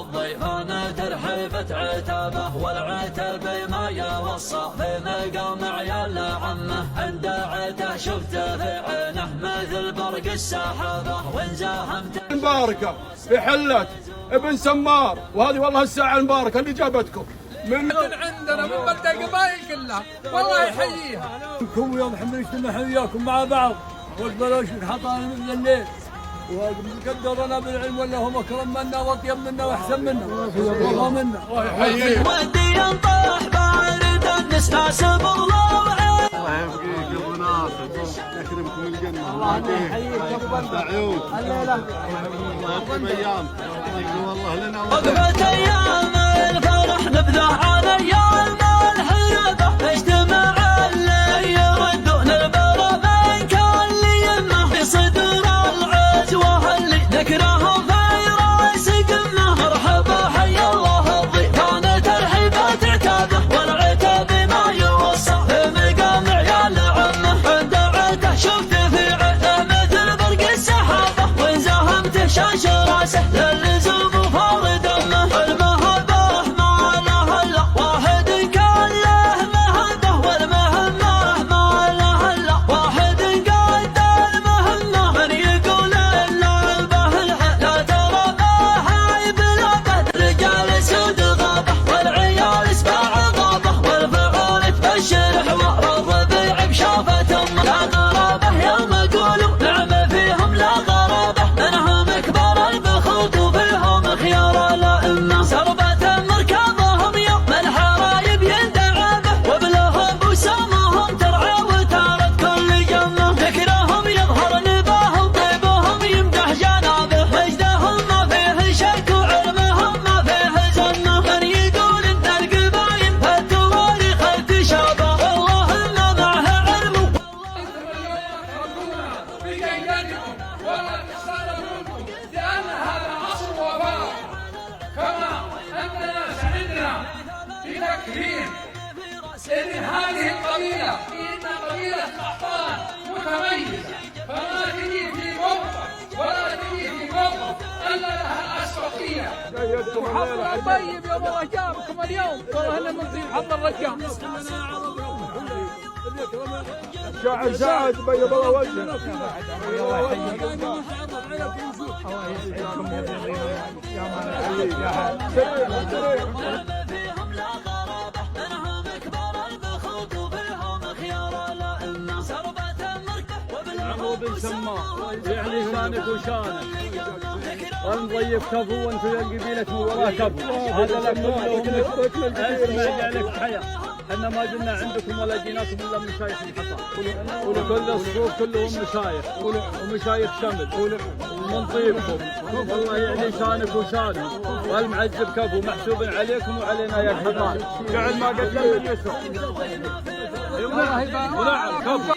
الضيفان ترحبت عتابه، والعتاب ما يوصى في مقام عيال عمه. عند عته شفته في عينه مثل برق السحابه، وان زاهمته المباركه في حله ابن سمار، وهذه والله الساعه المباركه اللي جابتكم من عندنا من بلد القبائل كلها، والله يحييها. منكم ويوم محمد اجتمع وياكم مع بعض واقبلوا حطانا من الليل، وقدرنا بالعلم ولا هم اكرم منا واطيب منا واحسن منا والله منا. الله يحييك. ودي ينطح بارد نسمع سب الله وعين. الله يبقيك يا ابو ناصر، يكرمكم الجنه. الله يحييك يا ابو بكر. عيون الليله الله يقيم ايام والله لنا. وقفت ايام الفرح نبذه على ايام الحربه، اجتمع اللي يردون البر من كل يمه، في صدر العزوه اللي ذكرهم في راس قمه. مرحبا حيا الله الضيفان ترحيبات عتابه، والعتاب ما يوصى في مقام عيال عمه. عند عته شفت في عينه مثل برق السحابه، وان زاهمته شاش راسه للزوم وفار دمه. المهبه ما له الا واحد كان له مهبه، والمهمه ما له الا واحد قد المهمه. من يقول اللعبه لا ترى بها بلابه، رجال سود غابه والعيال سباع غابه، والفعول تبشر حوار الربيع بشافه امه. لا غرابه يوم قولوا نعم فيهم لا غرابه، منهم كبار البخوت وفيهم خيار الائمه. سربة مركبهم يوم الحرايب يندعى به، وبلهم وسامهم ترعى وتارد كل جمه. ذكرهم يظهر نباهم طيبهم يمدح جنابه، مجدهم ما فيه شك وعلمهم ما فيه زنه. من يقول ان القبايل فالتواريخ تشابه، والله ما معه علم. بجيدكم ولا تخسرونكم، لأن هذا أصل وفاء. كما أننا سعدنا بتكريم إن هذه القبيلة، إن قبيلة قحطان متميزة، فما تجي في موقف ولا تجي في موقف إلا لها الأسبقية. وحظ طيب يا ابو رجابكم اليوم، والله انا من حظ الرجال. شاعر سعد بيض الله وجهه. الله يحييكم يا مان يا حاج. فيهم لا غرابه، منهم كبار البخوت وفيهم خيار الائمه. سربة مركب وبالعمو بن سمار يعني شانك وشانك، ونضيف كفو وانتم يا قبيله من وراه كفو. هذا لكم اسمع عليك حياه، احنا ما جينا عندكم ولا جيناكم الا مشايخ الحصى، وكل الصفوف كلهم مشايخ ومشايخ شمل ومن طيبكم. والله يعني شانك وشانك، والمعذب كفو محسوب عليكم وعلينا يا حضار. بعد ما قدم من يسر. ونعم كفو.